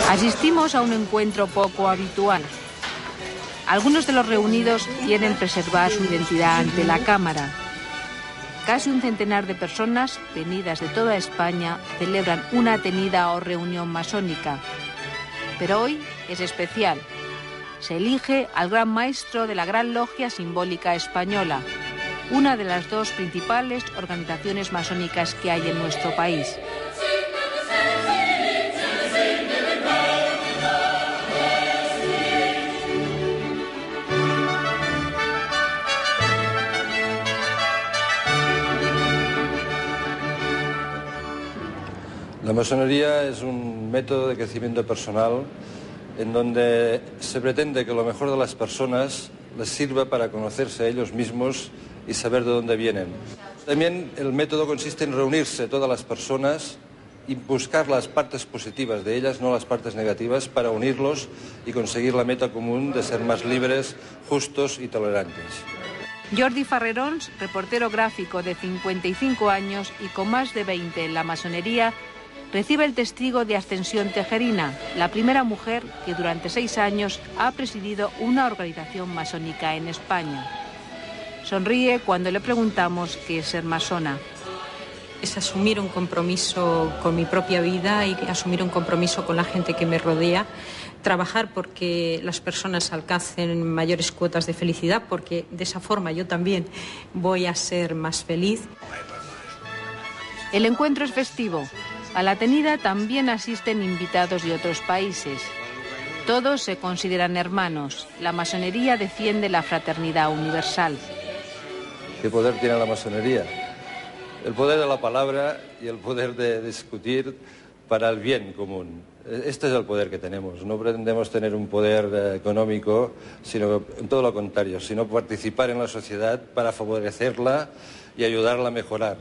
Asistimos a un encuentro poco habitual. Algunos de los reunidos quieren preservar su identidad ante la cámara. Casi un centenar de personas, venidas de toda España, celebran una atenida o reunión masónica. Pero hoy es especial. Se elige al gran maestro de la Gran Logia Simbólica Española, una de las dos principales organizaciones masónicas que hay en nuestro país. La masonería es un método de crecimiento personal en donde se pretende que lo mejor de las personas les sirva para conocerse a ellos mismos y saber de dónde vienen. También el método consiste en reunirse todas las personas y buscar las partes positivas de ellas, no las partes negativas, para unirlos y conseguir la meta común de ser más libres, justos y tolerantes. Jordi Farrerons, reportero gráfico de 55 años y con más de 20 en la masonería, recibe el testigo de Ascensión Tejerina, la primera mujer que durante 6 años ha presidido una organización masónica en España. Sonríe cuando le preguntamos qué es ser masona. Es asumir un compromiso con mi propia vida y asumir un compromiso con la gente que me rodea, trabajar porque las personas alcancen mayores cuotas de felicidad, porque de esa forma yo también voy a ser más feliz. El encuentro es festivo. A la atenida también asisten invitados de otros países. Todos se consideran hermanos. La masonería defiende la fraternidad universal. ¿Qué poder tiene la masonería? El poder de la palabra y el poder de discutir para el bien común. Este es el poder que tenemos. No pretendemos tener un poder económico, sino todo lo contrario, sino participar en la sociedad para favorecerla y ayudarla a mejorar.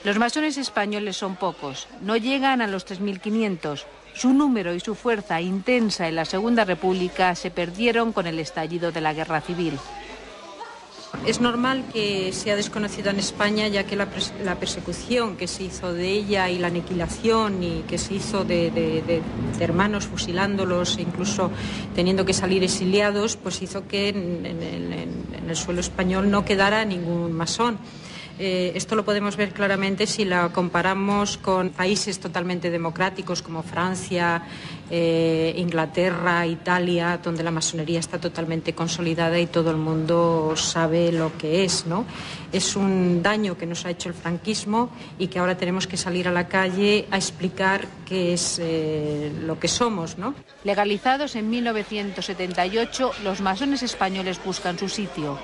Los masones españoles son pocos, no llegan a los 3.500. Su número y su fuerza intensa en la Segunda República se perdieron con el estallido de la Guerra Civil. Es normal que sea desconocida en España, ya que la persecución que se hizo de ella y la aniquilación y que se hizo de hermanos fusilándolos e incluso teniendo que salir exiliados, pues hizo que en el suelo español no quedara ningún masón. Esto lo podemos ver claramente si la comparamos con países totalmente democráticos como Francia, Inglaterra, Italia, donde la masonería está totalmente consolidada y todo el mundo sabe lo que es, ¿no? Es un daño que nos ha hecho el franquismo y que ahora tenemos que salir a la calle a explicar qué es lo que somos, ¿no? Legalizados en 1978, los masones españoles buscan su sitio.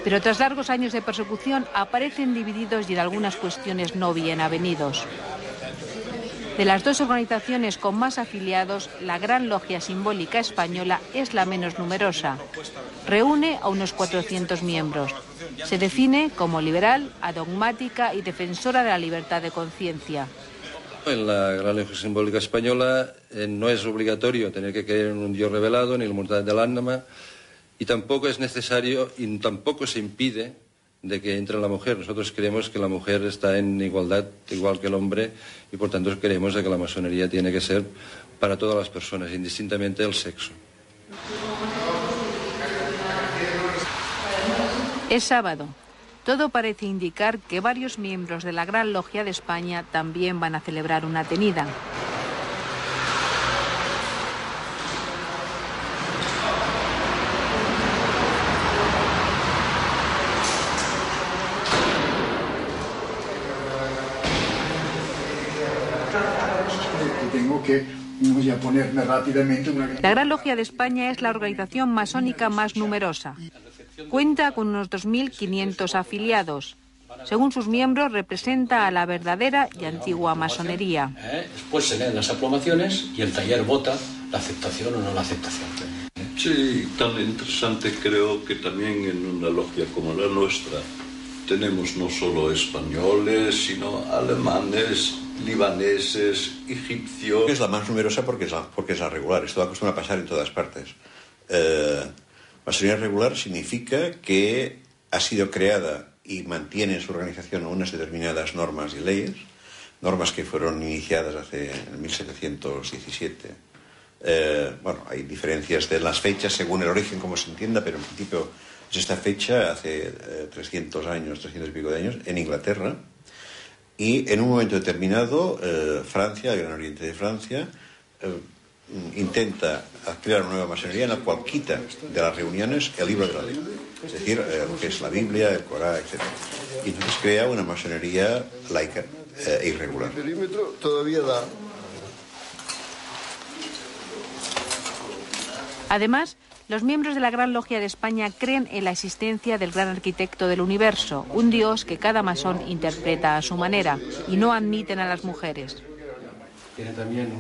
Pero tras largos años de persecución aparecen divididos y en algunas cuestiones no bien avenidos. De las dos organizaciones con más afiliados, la Gran Logia Simbólica Española es la menos numerosa. Reúne a unos 400 miembros. Se define como liberal, adogmática y defensora de la libertad de conciencia. En la Gran Logia Simbólica Española no es obligatorio tener que creer en un Dios revelado ni en la inmortalidad del alma. Y tampoco es necesario y tampoco se impide de que entre la mujer. Nosotros creemos que la mujer está en igualdad, igual que el hombre, y por tanto creemos de que la masonería tiene que ser para todas las personas, indistintamente del sexo. Es sábado. Todo parece indicar que varios miembros de la Gran Logia de España también van a celebrar una atenida. Voy a ponerme rápidamente una... La Gran Logia de España es la organización masónica más numerosa. Cuenta con unos 2.500 afiliados. Según sus miembros, representa a la verdadera y antigua masonería. Después se leen las aprobaciones y el taller vota la aceptación o no la aceptación. Sí, tan interesante creo que también en una logia como la nuestra tenemos no solo españoles, sino alemanes, libaneses, egipcios. Es la más numerosa porque es la regular. Esto acostumbra a pasar en todas partes. Masonería regular significa que ha sido creada y mantiene en su organización unas determinadas normas y leyes, normas que fueron iniciadas en 1717 Bueno, hay diferencias de las fechas según el origen, como se entienda, pero en principio es esta fecha, hace 300 años, 300 y pico de años, en Inglaterra. Y en un momento determinado, Francia, el Gran Oriente de Francia, intenta crear una nueva masonería en la cual quita de las reuniones el libro de la ley, es decir, lo que es la Biblia, el Corán, etc. Y entonces crea una masonería laica e irregular. El perímetro todavía da. Además, los miembros de la Gran Logia de España creen en la existencia del gran arquitecto del universo, un dios que cada masón interpreta a su manera, y no admiten a las mujeres. Tiene también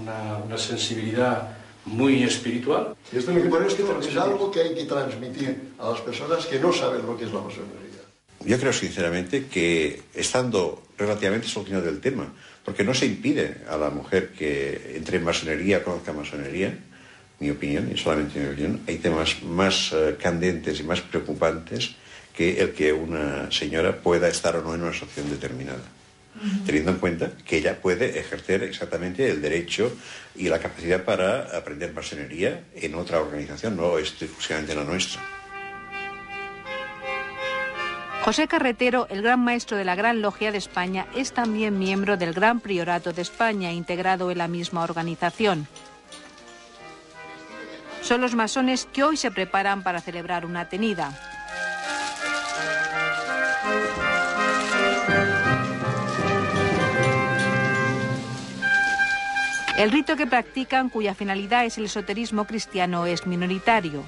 una sensibilidad muy espiritual. Y esto es algo que hay que transmitir a las personas que no saben lo que es la masonería. Yo creo sinceramente que, estando relativamente solucionado el tema, porque no se impide a la mujer que entre en masonería, conozca masonería, mi opinión, y solamente mi opinión, hay temas más candentes y más preocupantes que el que una señora pueda estar o no en una asociación determinada, teniendo en cuenta que ella puede ejercer exactamente el derecho y la capacidad para aprender masonería en otra organización, no exclusivamente en la nuestra. José Carretero, el gran maestro de la Gran Logia de España, es también miembro del Gran Priorato de España, integrado en la misma organización. Son los masones que hoy se preparan para celebrar una tenida. El rito que practican, cuya finalidad es el esoterismo cristiano, es minoritario.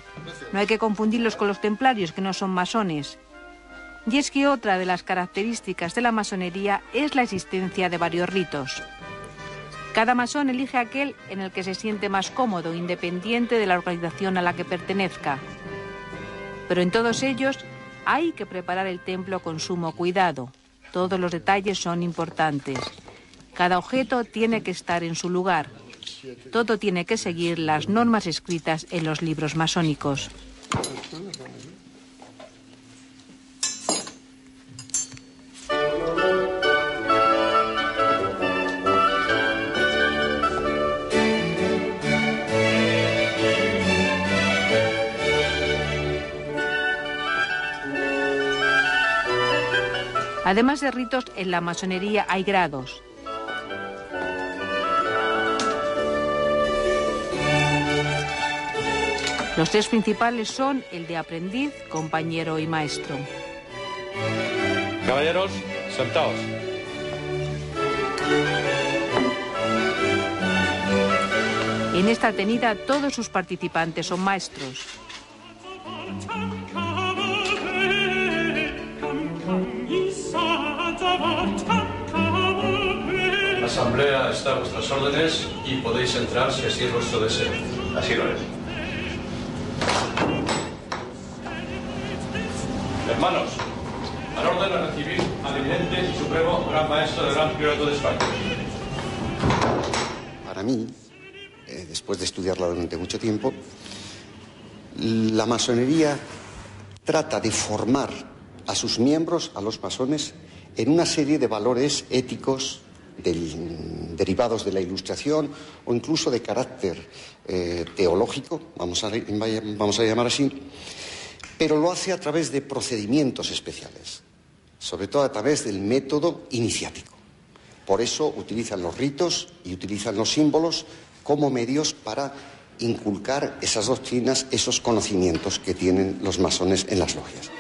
No hay que confundirlos con los templarios, que no son masones. Y es que otra de las características de la masonería es la existencia de varios ritos. Cada masón elige aquel en el que se siente más cómodo, independiente de la organización a la que pertenezca. Pero en todos ellos hay que preparar el templo con sumo cuidado. Todos los detalles son importantes. Cada objeto tiene que estar en su lugar. Todo tiene que seguir las normas escritas en los libros masónicos. Además de ritos, en la masonería hay grados. Los tres principales son el de aprendiz, compañero y maestro. Caballeros, sentaos. En esta tenida todos sus participantes son maestros. La asamblea está a vuestras órdenes y podéis entrar si así es vuestro deseo. Así lo es. Hermanos, al orden de recibir al eminente y supremo gran maestro del Gran Priorato de España. Para mí, después de estudiarla durante mucho tiempo, la masonería trata de formar a sus miembros, a los masones, en una serie de valores éticos derivados de la Ilustración o incluso de carácter teológico, vamos a llamar así, pero lo hace a través de procedimientos especiales, sobre todo a través del método iniciático. Por eso utilizan los ritos y utilizan los símbolos como medios para inculcar esas doctrinas, esos conocimientos que tienen los masones en las logias.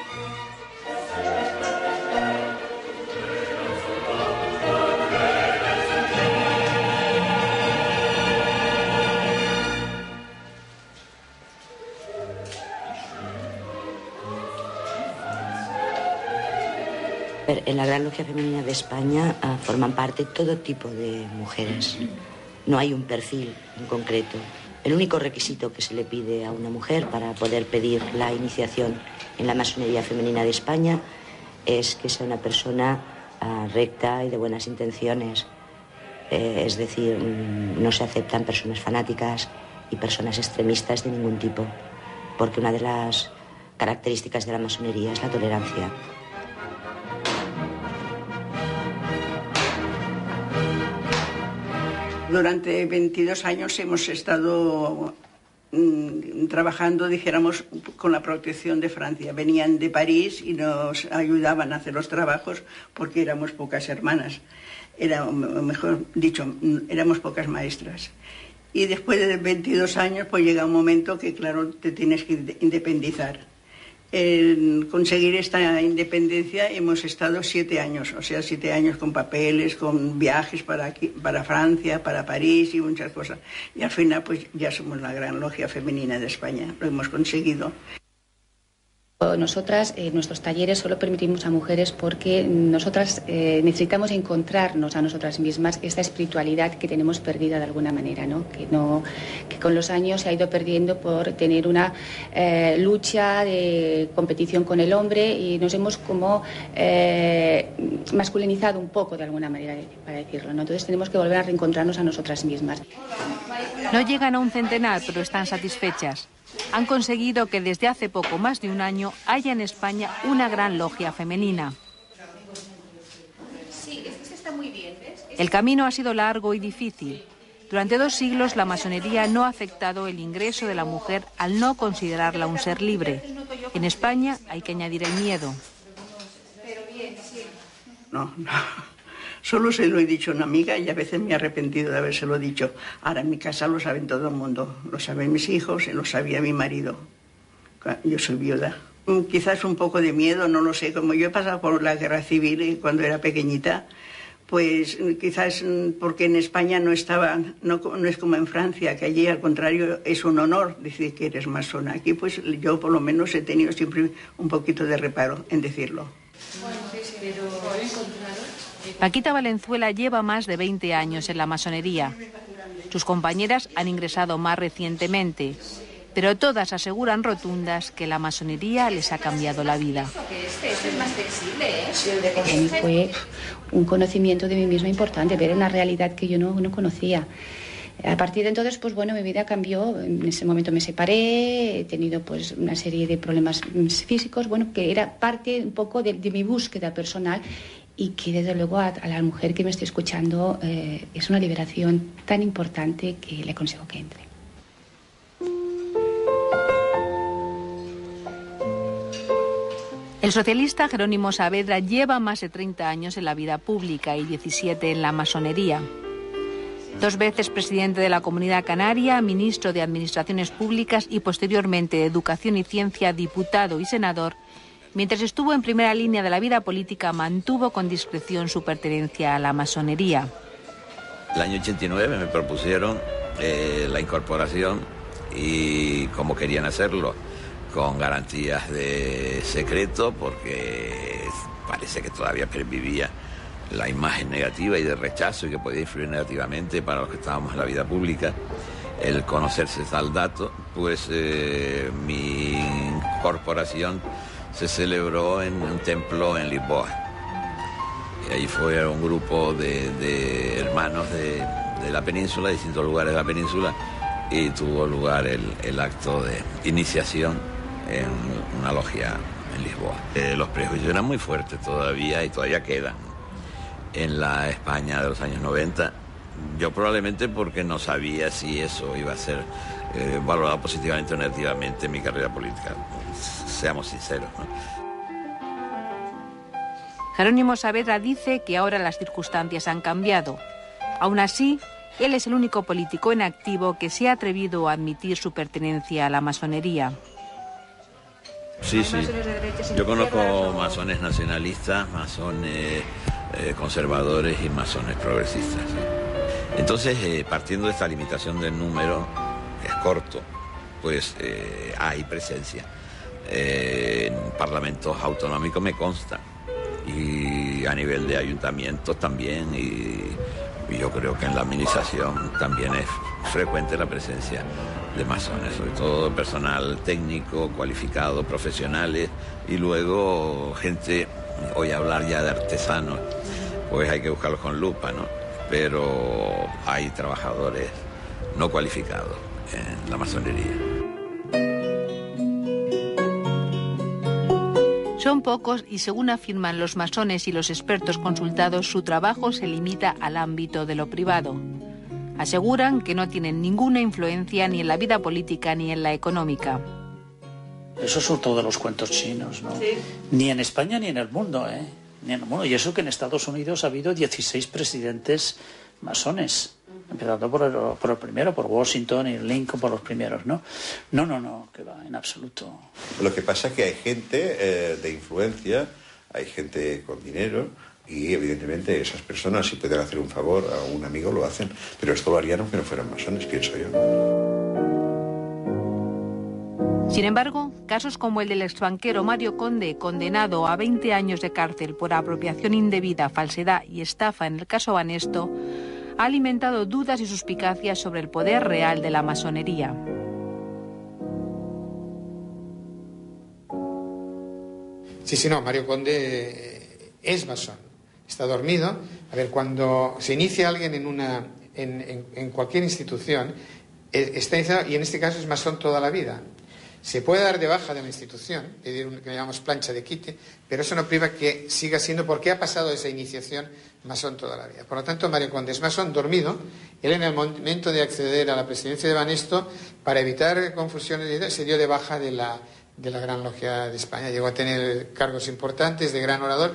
En la Gran Logia Femenina de España forman parte todo tipo de mujeres. No hay un perfil en concreto. El único requisito que se le pide a una mujer para poder pedir la iniciación en la masonería femenina de España es que sea una persona recta y de buenas intenciones. Es decir, no se aceptan personas fanáticas y personas extremistas de ningún tipo, porque una de las características de la masonería es la tolerancia. Durante 22 años hemos estado trabajando, dijéramos, con la protección de Francia. Venían de París y nos ayudaban a hacer los trabajos porque éramos pocas hermanas. Mejor dicho, éramos pocas maestras. Y después de 22 años, pues llega un momento que, claro, te tienes que independizar. En conseguir esta independencia hemos estado 7 años, o sea, 7 años con papeles, con viajes para Francia, para París y muchas cosas. Y al final, pues ya somos la gran logia femenina de España, lo hemos conseguido. Nosotras, nuestros talleres solo permitimos a mujeres porque nosotras necesitamos encontrarnos a nosotras mismas esta espiritualidad que tenemos perdida de alguna manera, ¿no? Que con los años se ha ido perdiendo por tener una lucha de competición con el hombre y nos hemos como masculinizado un poco de alguna manera, para decirlo, ¿no? Entonces tenemos que volver a reencontrarnos a nosotras mismas. No llegan a un centenar, pero están satisfechas. Han conseguido que desde hace poco más de un año haya en España una gran logia femenina. El camino ha sido largo y difícil. Durante 2 siglos la masonería no ha aceptado el ingreso de la mujer al no considerarla un ser libre. En España hay que añadir el miedo. No. Solo se lo he dicho a una amiga y a veces me he arrepentido de habérselo dicho. Ahora en mi casa lo saben todo el mundo. Lo saben mis hijos y lo sabía mi marido. Yo soy viuda. Quizás un poco de miedo, no lo sé. Como yo he pasado por la guerra civil cuando era pequeñita, pues quizás porque en España no es como en Francia, que allí al contrario es un honor decir que eres masona. Aquí pues yo por lo menos he tenido siempre un poquito de reparo en decirlo. Paquita Valenzuela lleva más de 20 años en la masonería. Sus compañeras han ingresado más recientemente, pero todas aseguran rotundas que la masonería les ha cambiado la vida. Para mí fue un conocimiento de mí misma importante, ver una realidad que yo no conocía. A partir de entonces, pues bueno, mi vida cambió. En ese momento me separé, he tenido pues una serie de problemas físicos, bueno, que era parte un poco de mi búsqueda personal y que desde luego a la mujer que me esté escuchando es una liberación tan importante que le aconsejo que entre. El socialista Jerónimo Saavedra lleva más de 30 años en la vida pública y 17 en la masonería. 2 veces presidente de la Comunidad Canaria, ministro de Administraciones Públicas y posteriormente de Educación y Ciencia, diputado y senador, mientras estuvo en primera línea de la vida política mantuvo con discreción su pertenencia a la masonería. El año 89 me propusieron la incorporación y cómo querían hacerlo, con garantías de secreto porque parece que todavía pervivía la imagen negativa y de rechazo y que podía influir negativamente para los que estábamos en la vida pública. El conocerse tal dato, pues mi incorporación se celebró en un templo en Lisboa. Y ahí fue un grupo de hermanos de la península, de distintos lugares de la península, y tuvo lugar el acto de iniciación en una logia en Lisboa. Los prejuicios eran muy fuertes todavía y todavía quedan en la España de los años 90. Yo probablemente porque no sabía si eso iba a ser valorado positivamente o negativamente en mi carrera política. Seamos sinceros, ¿no? Jerónimo Saavedra dice que ahora las circunstancias han cambiado. Aún así, él es el único político en activo que se ha atrevido a admitir su pertenencia a la masonería. Sí. Yo conozco masones nacionalistas, masones conservadores y masones progresistas. Entonces, partiendo de esta limitación del número, que es corto, pues hay presencia. En parlamentos autonómicos me consta, y a nivel de ayuntamientos también, y yo creo que en la administración también es frecuente la presencia de masones, sobre todo personal técnico, cualificado, profesionales, y luego gente, hoy hablar ya de artesanos, pues hay que buscarlos con lupa, ¿no? Pero hay trabajadores no cualificados en la masonería. Son pocos y, según afirman los masones y los expertos consultados, su trabajo se limita al ámbito de lo privado. Aseguran que no tienen ninguna influencia ni en la vida política ni en la económica. Eso son todos los cuentos chinos, ¿no? Sí. Ni en España ni en el mundo, ¿eh? Ni en el mundo. Y eso que en Estados Unidos ha habido 16 presidentes masones, empezando por el primero, por Washington y Lincoln, por los primeros, ¿no? No, que va, en absoluto. Lo que pasa es que hay gente de influencia, hay gente con dinero, y evidentemente esas personas, si pueden hacer un favor a un amigo, lo hacen, pero esto lo harían aunque no fueran masones, pienso yo. Sin embargo, casos como el del exbanquero Mario Conde, condenado a 20 años de cárcel por apropiación indebida, falsedad y estafa en el caso Banesto, ha alimentado dudas y suspicacias sobre el poder real de la masonería. Sí, no, Mario Conde es masón, está dormido. A ver, cuando se inicia alguien en cualquier institución, está iniciado, y en este caso es masón toda la vida. Se puede dar de baja de la institución, pedir lo que llamamos plancha de quite, pero eso no priva que siga siendo, porque ha pasado esa iniciación, masón toda la vida. Por lo tanto, Mario Conde es masón dormido. Él, en el momento de acceder a la presidencia de Banesto, para evitar confusiones, se dio de baja de la Gran Logia de España. Llegó a tener cargos importantes de gran orador.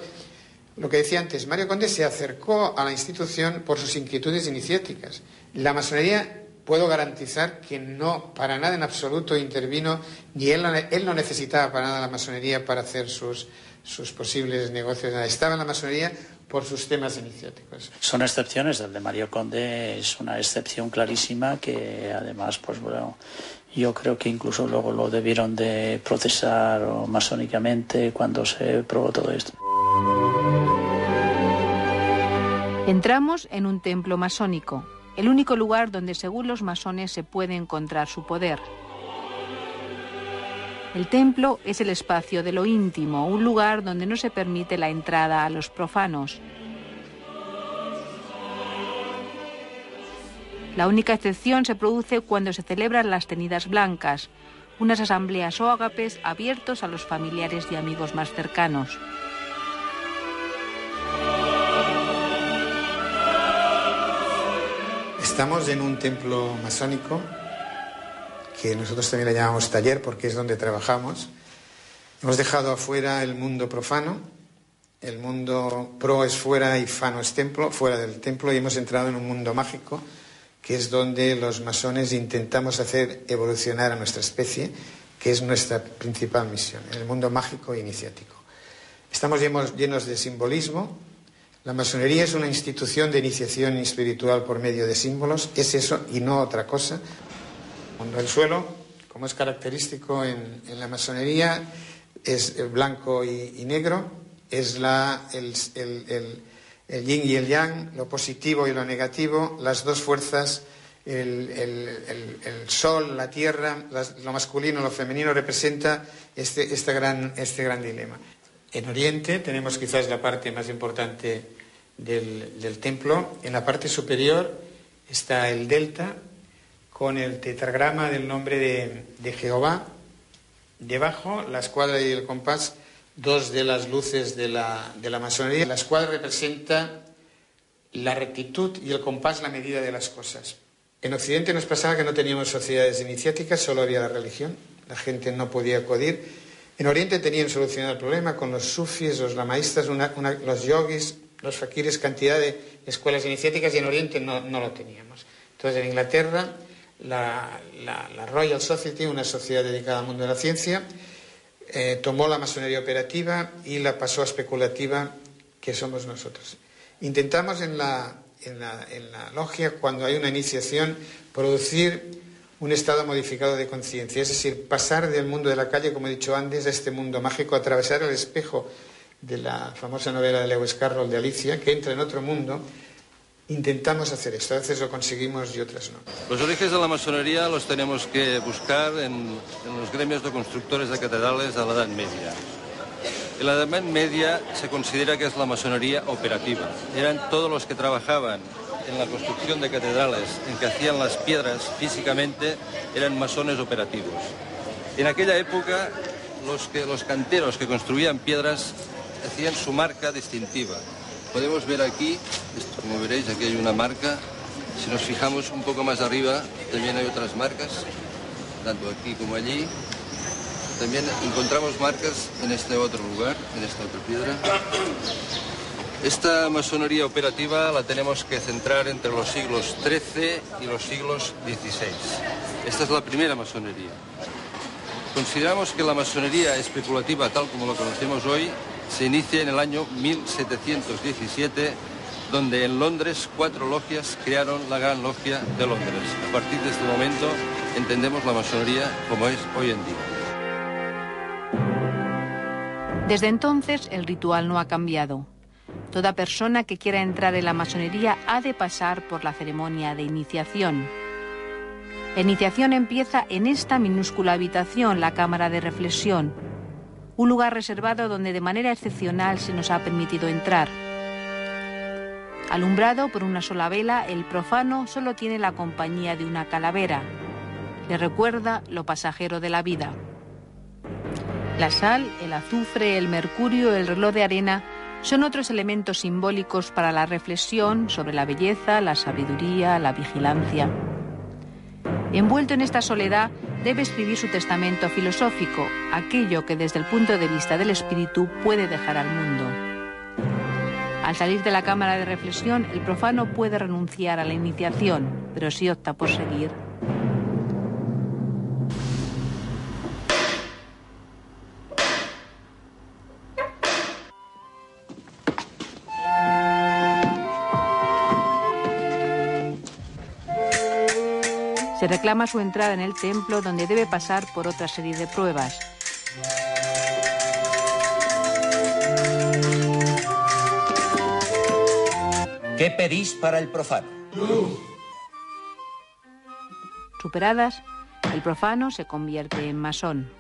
Lo que decía antes, Mario Conde se acercó a la institución por sus inquietudes iniciáticas. La masonería, puedo garantizar que no, para nada en absoluto intervino, ni él no necesitaba para nada la masonería para hacer sus posibles negocios. Estaba en la masonería por sus temas iniciáticos. Son excepciones, el de Mario Conde es una excepción clarísima que además, pues bueno, yo creo que incluso luego lo debieron de procesar masónicamente cuando se probó todo esto. Entramos en un templo masónico, el único lugar donde, según los masones, se puede encontrar su poder. El templo es el espacio de lo íntimo, un lugar donde no se permite la entrada a los profanos. La única excepción se produce cuando se celebran las tenidas blancas, unas asambleas o ágapes abiertos a los familiares y amigos más cercanos. Estamos en un templo masónico que nosotros también le llamamos taller porque es donde trabajamos. Hemos dejado afuera el mundo profano, el mundo pro es fuera y fano es templo, fuera del templo, y hemos entrado en un mundo mágico que es donde los masones intentamos hacer evolucionar a nuestra especie, que es nuestra principal misión, en el mundo mágico e iniciático. Estamos llenos de simbolismo. La masonería es una institución de iniciación espiritual por medio de símbolos, es eso y no otra cosa. El suelo, como es característico en la masonería, es blanco y negro, es el yin y el yang, lo positivo y lo negativo, las dos fuerzas, el sol, la tierra, lo masculino, lo femenino, representa este gran dilema. En Oriente tenemos quizás la parte más importante del templo. En la parte superior está el delta con el tetragrama del nombre de Jehová. Debajo, la escuadra y el compás, dos de las luces de la masonería. La escuadra representa la rectitud y el compás la medida de las cosas. En Occidente nos pasaba que no teníamos sociedades iniciáticas, solo había la religión. La gente no podía acudir. En Oriente tenían solucionado el problema con los sufis, los lamaístas, los yogis, los faquires, cantidad de escuelas iniciáticas, y en Oriente no lo teníamos. Entonces, en Inglaterra, la Royal Society, una sociedad dedicada al mundo de la ciencia, tomó la masonería operativa y la pasó a especulativa, que somos nosotros. Intentamos en la logia, cuando hay una iniciación, producir un estado modificado de conciencia, es decir, pasar del mundo de la calle, como he dicho antes, a este mundo mágico, atravesar el espejo de la famosa novela de Lewis Carroll de Alicia, que entra en otro mundo. Intentamos hacer esto, a veces lo conseguimos y otras no. Los orígenes de la masonería los tenemos que buscar en los gremios de constructores de catedrales de la Edad Media. En la Edad Media se considera que es la masonería operativa. Eran todos los que trabajaban en la construcción de catedrales, en que hacían las piedras físicamente, eran masones operativos. En aquella época, los canteros que construían piedras hacían su marca distintiva. Podemos ver aquí, como veréis, aquí hay una marca Si nos fijamos un poco más arriba, también hay otras marcas, tanto aquí como allí. También encontramos marcas en este otro lugar, en esta otra piedra. Esta masonería operativa la tenemos que centrar entre los siglos XIII y los siglos XVI. Esta es la primera masonería. Consideramos que la masonería especulativa, tal como lo conocemos hoy, se inicia en el año 1717, donde en Londres 4 logias crearon la Gran Logia de Londres. A partir de este momento entendemos la masonería como es hoy en día. Desde entonces el ritual no ha cambiado. Toda persona que quiera entrar en la masonería ha de pasar por la ceremonia de iniciación. La iniciación empieza en esta minúscula habitación, la cámara de reflexión, un lugar reservado donde de manera excepcional se nos ha permitido entrar. Alumbrado por una sola vela, el profano solo tiene la compañía de una calavera. Le recuerda lo pasajero de la vida. La sal, el azufre, el mercurio, el reloj de arena son otros elementos simbólicos para la reflexión sobre la belleza, la sabiduría, la vigilancia. Envuelto en esta soledad, debe escribir su testamento filosófico, aquello que desde el punto de vista del espíritu puede dejar al mundo. Al salir de la cámara de reflexión, el profano puede renunciar a la iniciación, pero si opta por seguir, se reclama su entrada en el templo, donde debe pasar por otra serie de pruebas. ¿Qué pedís para el profano? Superadas, el profano se convierte en masón.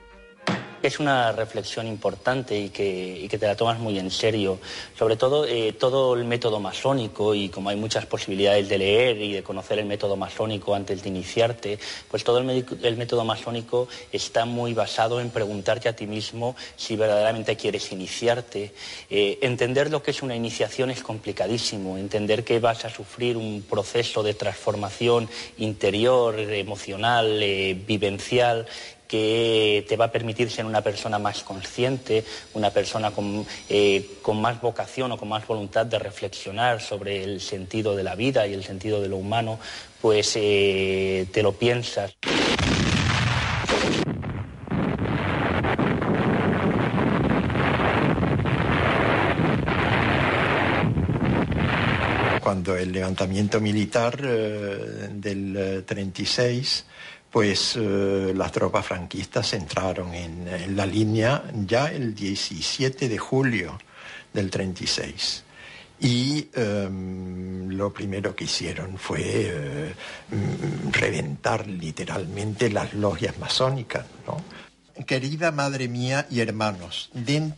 Es una reflexión importante y que te la tomas muy en serio. Sobre todo, todo el método masónico, y como hay muchas posibilidades de leer y de conocer el método masónico antes de iniciarte, pues todo el método masónico está muy basado en preguntarte a ti mismo si verdaderamente quieres iniciarte. Entender lo que es una iniciación es complicadísimo. Entender que vas a sufrir un proceso de transformación interior, emocional, vivencial, que te va a permitir ser una persona más consciente, una persona con más vocación o con más voluntad de reflexionar sobre el sentido de la vida y el sentido de lo humano, pues te lo piensas. Cuando el levantamiento militar del 36... pues las tropas franquistas entraron en la línea ya el 17 de julio del 36. Y lo primero que hicieron fue reventar literalmente las logias masónicas, ¿no? Querida madre mía y hermanos,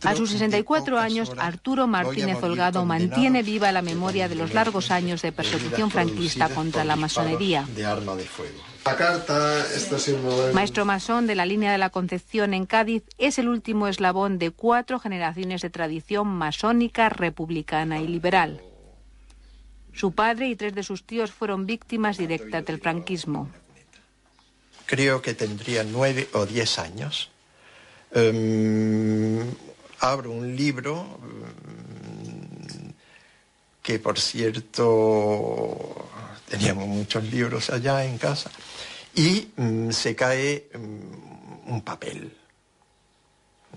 a sus 64 años, Arturo Martínez Holgado mantiene viva la memoria de los largos años de persecución franquista contra la masonería. De arma de fuego. La carta está siendo... Maestro masón de la línea de la Concepción en Cádiz, es el último eslabón de 4 generaciones de tradición masónica, republicana y liberal. Su padre y 3 de sus tíos fueron víctimas directas del franquismo. Creo que tendría 9 o 10 años. Abro un libro que, por cierto, teníamos muchos libros allá en casa, y se cae un papel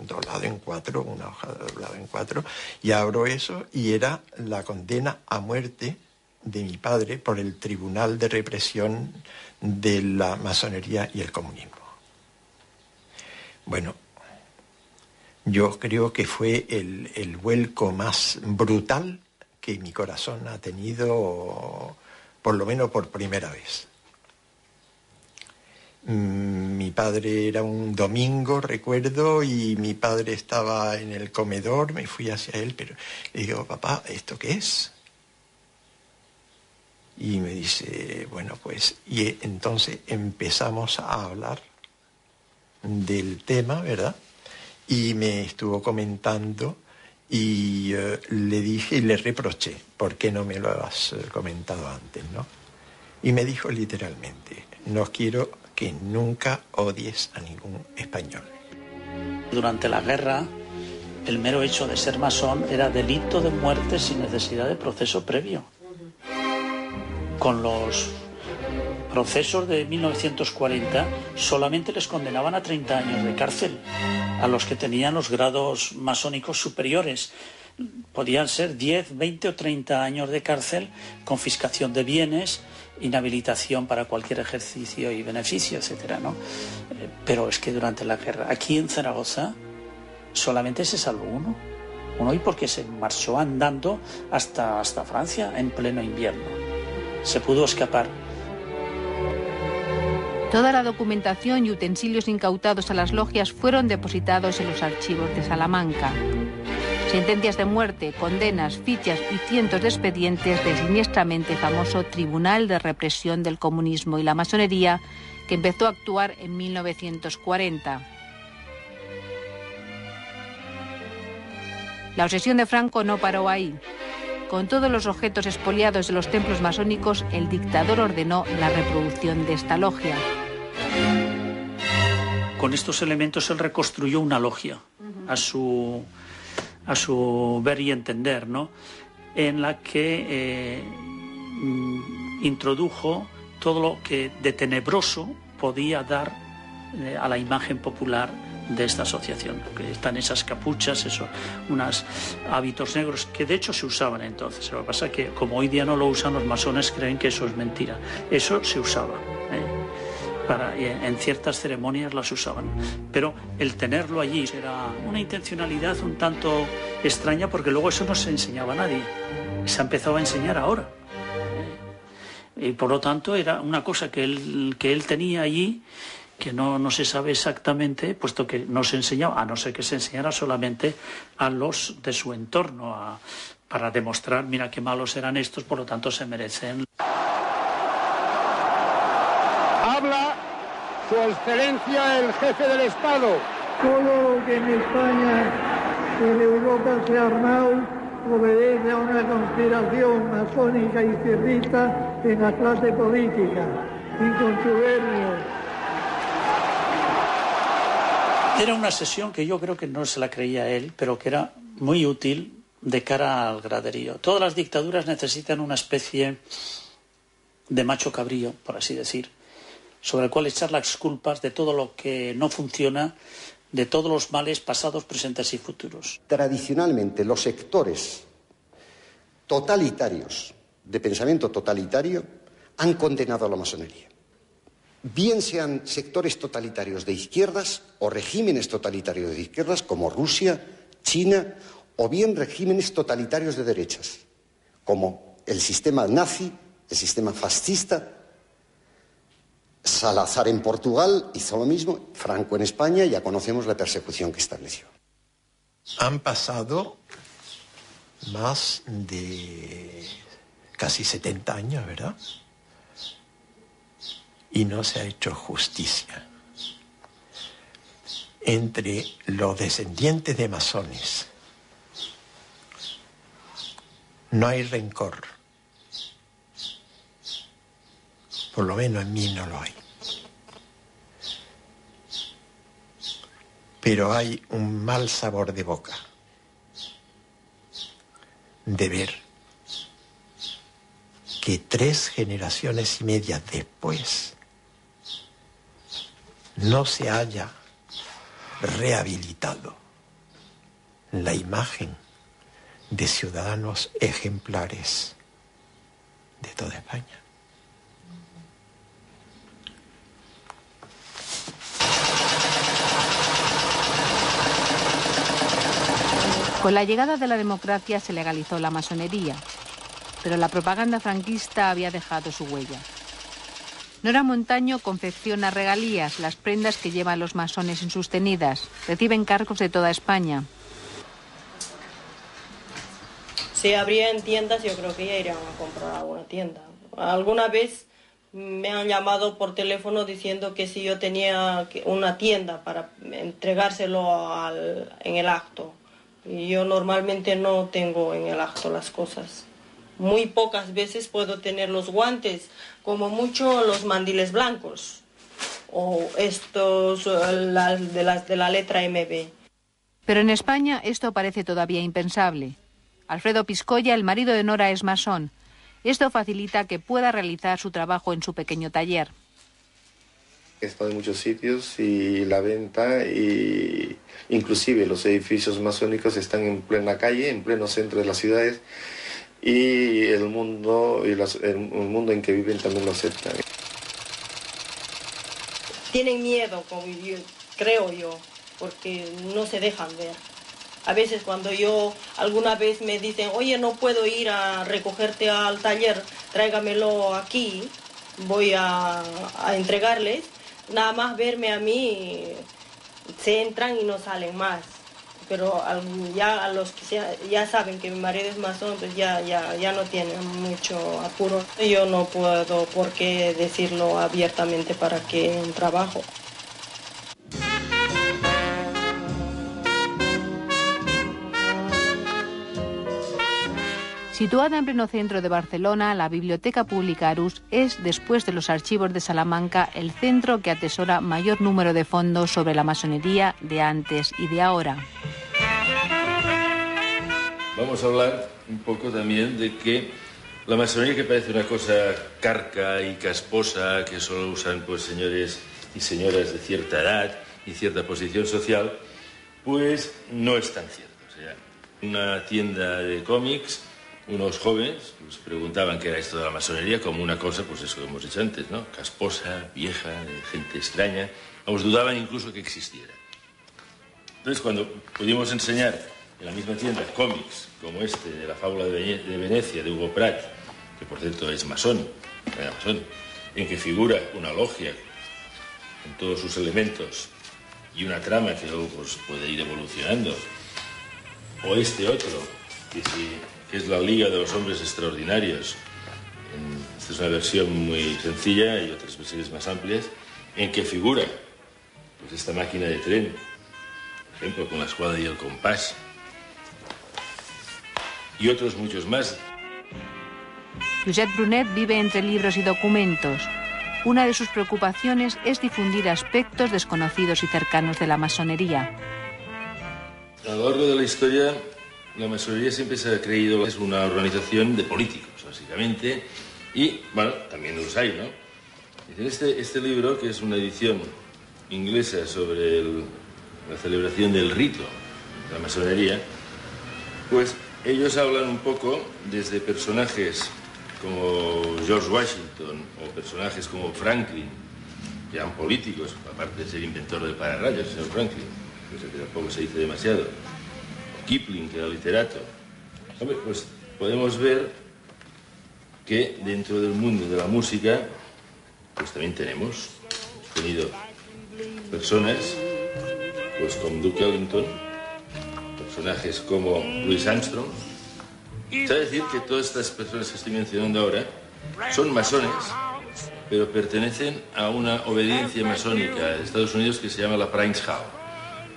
doblado en 4, una hoja doblada en 4, y abro eso y era la condena a muerte de mi padre por el Tribunal de Represión de la Masonería y el Comunismo. Bueno, yo creo que fue el vuelco más brutal que mi corazón ha tenido, por lo menos por primera vez. Mi padre era un domingo, recuerdo, y mi padre estaba en el comedor, me fui hacia él, pero le digo, papá, ¿esto qué es? Y me dice, bueno, pues, y entonces empezamos a hablar del tema, ¿verdad? Y me estuvo comentando y le dije y le reproché, ¿por qué no me lo has comentado antes, no? Y me dijo literalmente, no quiero que nunca odies a ningún español. Durante la guerra, el mero hecho de ser masón era delito de muerte sin necesidad de proceso previo. Con los procesos de 1940 solamente les condenaban a 30 años de cárcel a los que tenían los grados masónicos superiores. Podían ser 10, 20 o 30 años de cárcel, confiscación de bienes, inhabilitación para cualquier ejercicio y beneficio, etcétera, ¿no? Pero es que durante la guerra, aquí en Zaragoza, solamente se salvó uno, y porque se marchó andando hasta Francia en pleno invierno. Se pudo escapar. Toda la documentación y utensilios incautados a las logias fueron depositados en los archivos de Salamanca. Sentencias de muerte, condenas, fichas y cientos de expedientes del siniestramente famoso Tribunal de Represión del Comunismo y la Masonería, que empezó a actuar en 1940. La obsesión de Franco no paró ahí. Con todos los objetos expoliados de los templos masónicos, el dictador ordenó la reproducción de esta logia. Con estos elementos él reconstruyó una logia a su ver y entender, ¿no? En la que introdujo todo lo que de tenebroso podía dar a la imagen popular de esta asociación, que están esas capuchas, unos hábitos negros que de hecho se usaban entonces. Lo que pasa es que como hoy día no lo usan, los masones creen que eso es mentira. Eso se usaba, en ciertas ceremonias las usaban, pero el tenerlo allí era una intencionalidad un tanto extraña, porque luego eso no se enseñaba a nadie, se ha empezado a enseñar ahora, y por lo tanto era una cosa que él tenía allí, que no se sabe exactamente, puesto que no se enseñaba, a no ser que se enseñara solamente a los de su entorno, para demostrar, mira qué malos eran estos, por lo tanto se merecen. Habla Su Excelencia el Jefe del Estado. Todo lo que en España y en Europa se ha armado obedece a una conspiración masónica y cirrita en la clase política, incontubernio. Era una sesión que yo creo que no se la creía él, pero que era muy útil de cara al graderío. Todas las dictaduras necesitan una especie de macho cabrío, por así decir, sobre el cual echar las culpas de todo lo que no funciona, de todos los males pasados, presentes y futuros. Tradicionalmente, los sectores totalitarios, de pensamiento totalitario, han condenado a la masonería. Bien sean sectores totalitarios de izquierdas o regímenes totalitarios de izquierdas, como Rusia, China, o bien regímenes totalitarios de derechas, como el sistema nazi, el sistema fascista. Salazar en Portugal hizo lo mismo, Franco en España, ya conocemos la persecución que estableció. Han pasado más de casi 70 años, ¿verdad? Y no se ha hecho justicia. Entre los descendientes de masones no hay rencor. Por lo menos en mí no lo hay. Pero hay un mal sabor de boca de ver que 3 generaciones y media después no se haya rehabilitado la imagen de ciudadanos ejemplares de toda España. Con la llegada de la democracia se legalizó la masonería, pero la propaganda franquista había dejado su huella. Nora Montaño confecciona regalías, las prendas que llevan los masones en sus tenidas. Recibe encargos de toda España. Si abrían tiendas, yo creo que ya irían a comprar alguna tienda. Alguna vez me han llamado por teléfono diciendo que si yo tenía una tienda para entregárselo en el acto. Y yo normalmente no tengo en el acto las cosas. Muy pocas veces puedo tener los guantes, como mucho los mandiles blancos o estos de la letra MB. Pero en España esto parece todavía impensable. Alfredo Piscoya, el marido de Nora, es masón. Esto facilita que pueda realizar su trabajo en su pequeño taller. He estado en muchos sitios y la venta, y inclusive los edificios masónicos están en plena calle, en pleno centro de las ciudades, y el mundo en que viven también lo acepta. Tienen miedo, creo yo, porque no se dejan ver. A veces cuando alguna vez me dicen, oye, no puedo ir a recogerte al taller, tráigamelo aquí, voy a entregarles, nada más verme a mí, se entran y no salen más. Pero ya a los que ya saben que mi marido es masón, pues ya no tienen mucho apuro. Yo no puedo por qué decirlo abiertamente para que un trabajo. Situada en pleno centro de Barcelona, la Biblioteca Pública Arús es, después de los archivos de Salamanca, el centro que atesora mayor número de fondos sobre la masonería de antes y de ahora. Vamos a hablar un poco también de que la masonería, que parece una cosa carca y casposa, que solo usan pues señores y señoras de cierta edad y cierta posición social, pues no es tan cierto. O sea, una tienda de cómics, unos jóvenes pues preguntaban qué era esto de la masonería, como una cosa, pues eso que hemos dicho antes, ¿no? Casposa, vieja, de gente extraña. Vamos, dudaban incluso que existiera. Entonces, cuando pudimos enseñar en la misma tienda cómics como este de la fábula de Venecia, de Hugo Pratt, que por cierto es masón, en que figura una logia con todos sus elementos y una trama que luego pues, puede ir evolucionando, o este otro, que es la Liga de los Hombres Extraordinarios. Esta es una versión muy sencilla y otras versiones más amplias, en que figura pues, esta máquina de tren, por ejemplo, con la escuadra y el compás, y otros muchos más. Josep Brunet vive entre libros y documentos. Una de sus preocupaciones es difundir aspectos desconocidos y cercanos de la masonería. A lo largo de la historia, la masonería siempre se ha creído que es una organización de políticos, básicamente, y, bueno, también los hay, ¿no? Este libro, que es una edición inglesa sobre la celebración del rito de la masonería, pues ellos hablan un poco desde personajes como George Washington o personajes como Franklin, que eran políticos, aparte de ser inventor del pararrayos, el señor Franklin, que tampoco se dice demasiado, o Kipling, que era literato. Hombre, pues podemos ver que dentro del mundo de la música, pues también hemos tenido personas, pues como Duke Ellington, personajes como Louis Armstrong. Se va a decir que todas estas personas que estoy mencionando ahora son masones, pero pertenecen a una obediencia masónica de Estados Unidos que se llama la Prince Hall,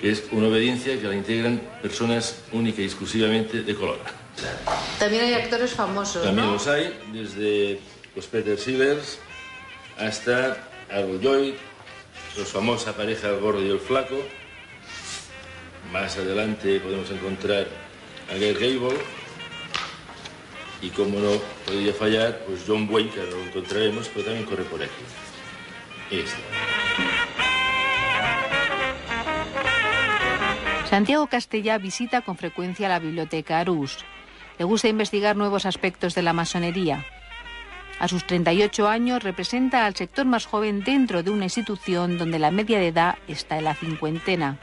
que es una obediencia que la integran personas única y exclusivamente de color. También hay actores famosos, también ¿no? Los hay, desde los Peter Sellers hasta Harold Lloyd, la famosa pareja el gordo y el flaco. Más adelante podemos encontrar a Gary Gable y, como no podría fallar, pues John Wayne, que ahora lo encontraremos, pero también corre por aquí. Santiago Castellà visita con frecuencia la Biblioteca Arús. Le gusta investigar nuevos aspectos de la masonería. A sus 38 años representa al sector más joven dentro de una institución donde la media de edad está en la cincuentena.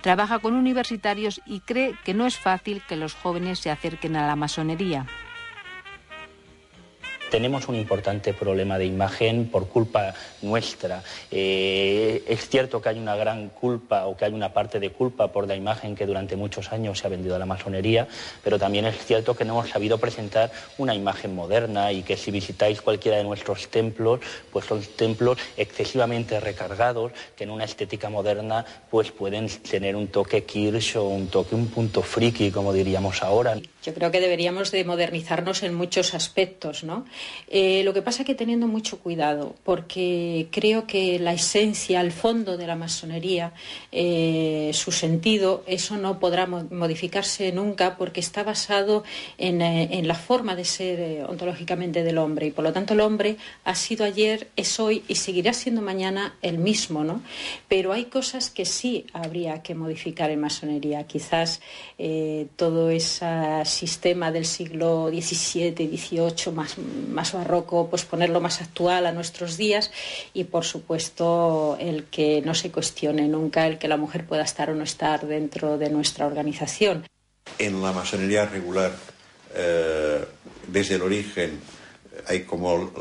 Trabaja con universitarios y cree que no es fácil que los jóvenes se acerquen a la masonería. tenemos un importante problema de imagen por culpa nuestra. Es cierto que hay una gran culpa o que hay una parte de culpa por la imagen que durante muchos años se ha vendido a la masonería, pero también es cierto que no hemos sabido presentar una imagen moderna y que si visitáis cualquiera de nuestros templos, pues son templos excesivamente recargados que en una estética moderna pues pueden tener un toque kitsch o un punto friki, como diríamos ahora. Yo creo que deberíamos de modernizarnos en muchos aspectos, ¿no? Lo que pasa es que teniendo mucho cuidado, porque creo que la esencia, el fondo de la masonería, su sentido, eso no podrá modificarse nunca porque está basado en la forma de ser ontológicamente del hombre y por lo tanto el hombre ha sido ayer, es hoy y seguirá siendo mañana el mismo, ¿no? Pero hay cosas que sí habría que modificar en masonería, quizás todo ese sistema del siglo XVII, XVIII, más barroco, pues ponerlo más actual a nuestros días y por supuesto el que no se cuestione nunca el que la mujer pueda estar o no estar dentro de nuestra organización. En la masonería regular, desde el origen, hay como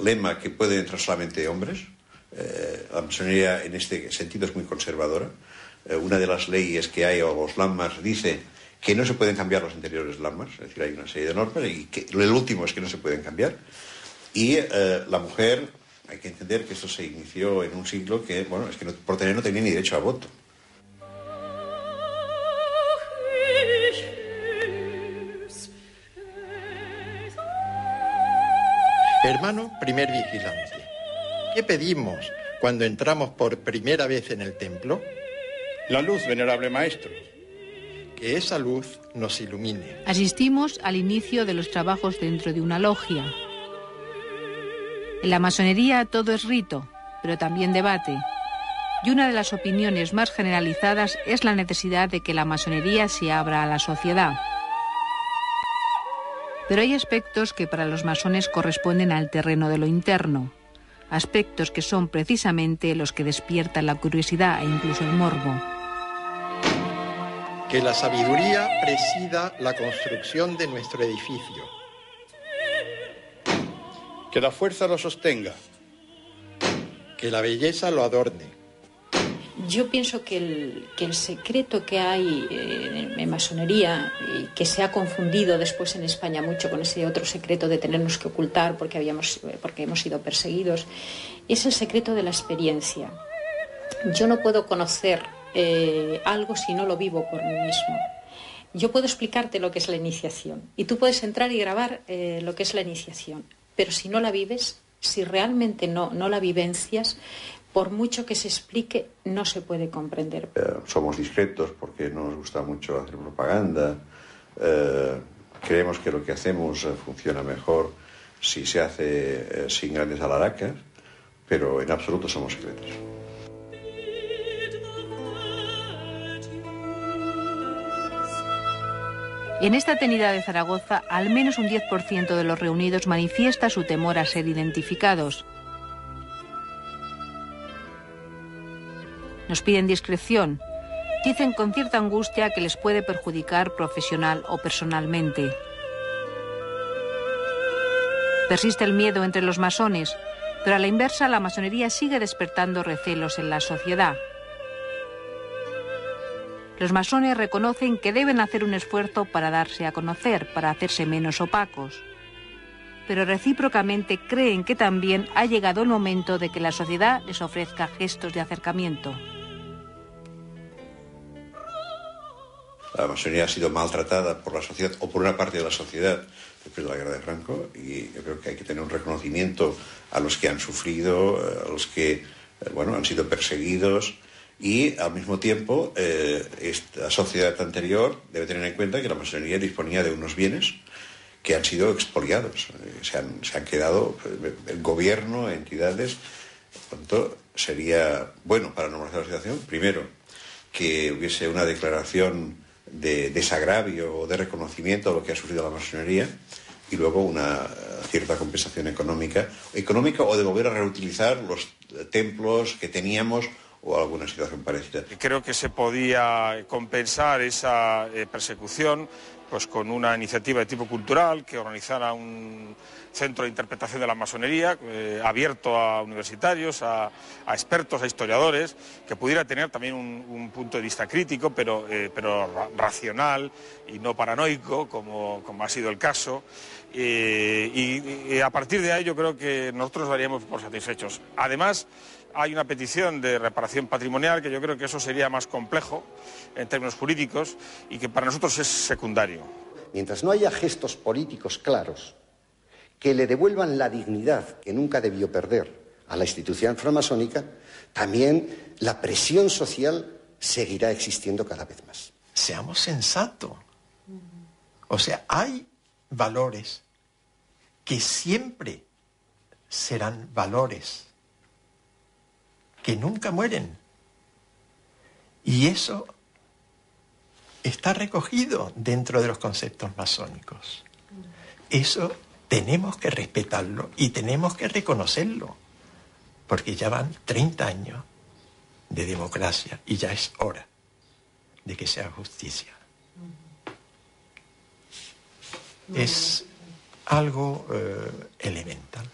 lema que pueden entrar solamente hombres. La masonería en este sentido es muy conservadora. Una de las leyes que hay, o los lamas, dice que no se pueden cambiar los anteriores lamas, es decir, hay una serie de normas y que el último es que no se pueden cambiar. Y la mujer, hay que entender que esto se inició en un siglo que, bueno, es que por tener no tenía ni derecho a voto. Hermano primer vigilante, ¿qué pedimos cuando entramos por primera vez en el templo? La luz, venerable maestro. Que esa luz nos ilumine. Asistimos al inicio de los trabajos dentro de una logia. En la masonería todo es rito, pero también debate. Y una de las opiniones más generalizadas es la necesidad de que la masonería se abra a la sociedad. Pero hay aspectos que para los masones corresponden al terreno de lo interno. Aspectos que son precisamente los que despiertan la curiosidad e incluso el morbo. Que la sabiduría presida la construcción de nuestro edificio. Que la fuerza lo sostenga. Que la belleza lo adorne. Yo pienso que el secreto que hay en masonería, y que se ha confundido después en España mucho con ese otro secreto de tenernos que ocultar porque hemos sido perseguidos, es el secreto de la experiencia. Yo no puedo conocer algo si no lo vivo por mí mismo. Yo puedo explicarte lo que es la iniciación y tú puedes entrar y grabar lo que es la iniciación, pero si no la vives, si realmente no la vivencias, por mucho que se explique, no se puede comprender. Somos discretos porque no nos gusta mucho hacer propaganda. Creemos que lo que hacemos funciona mejor si se hace sin grandes alaracas, pero en absoluto somos secretos. En esta atenida de Zaragoza, al menos un 10% de los reunidos manifiesta su temor a ser identificados. Nos piden discreción. Dicen con cierta angustia que les puede perjudicar profesional o personalmente. Persiste el miedo entre los masones, pero a la inversa la masonería sigue despertando recelos en la sociedad. Los masones reconocen que deben hacer un esfuerzo para darse a conocer, para hacerse menos opacos. Pero recíprocamente creen que también ha llegado el momento de que la sociedad les ofrezca gestos de acercamiento. La masonería ha sido maltratada por la sociedad o por una parte de la sociedad después de la guerra de Franco y yo creo que hay que tener un reconocimiento a los que han sufrido, a los que han sido perseguidos. Y al mismo tiempo, esta sociedad anterior debe tener en cuenta que la masonería disponía de unos bienes que han sido expoliados. Se han quedado el gobierno, entidades. Por tanto, sería bueno para normalizar la situación, primero, que hubiese una declaración de desagravio o de reconocimiento a lo que ha sufrido la masonería y luego una cierta compensación económica o de volver a reutilizar los templos que teníamos o alguna situación parecida. Creo que se podía compensar esa persecución pues con una iniciativa de tipo cultural que organizara un centro de interpretación de la masonería abierto a universitarios, a expertos, a historiadores, que pudiera tener también un punto de vista crítico, pero racional y no paranoico, como ha sido el caso. Y a partir de ahí yo creo que nosotros nos daríamos por satisfechos. Además, hay una petición de reparación patrimonial que yo creo que eso sería más complejo en términos jurídicos y que para nosotros es secundario. Mientras no haya gestos políticos claros que le devuelvan la dignidad que nunca debió perder a la institución framasónica, también la presión social seguirá existiendo cada vez más. Seamos sensatos. O sea, hay valores que siempre serán valores, que nunca mueren. Y eso está recogido dentro de los conceptos masónicos. Eso tenemos que respetarlo y tenemos que reconocerlo, porque ya van 30 años de democracia y ya es hora de que se haga justicia. Es algo elemental.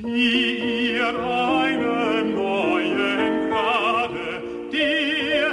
Dir einen neuen Grade, dir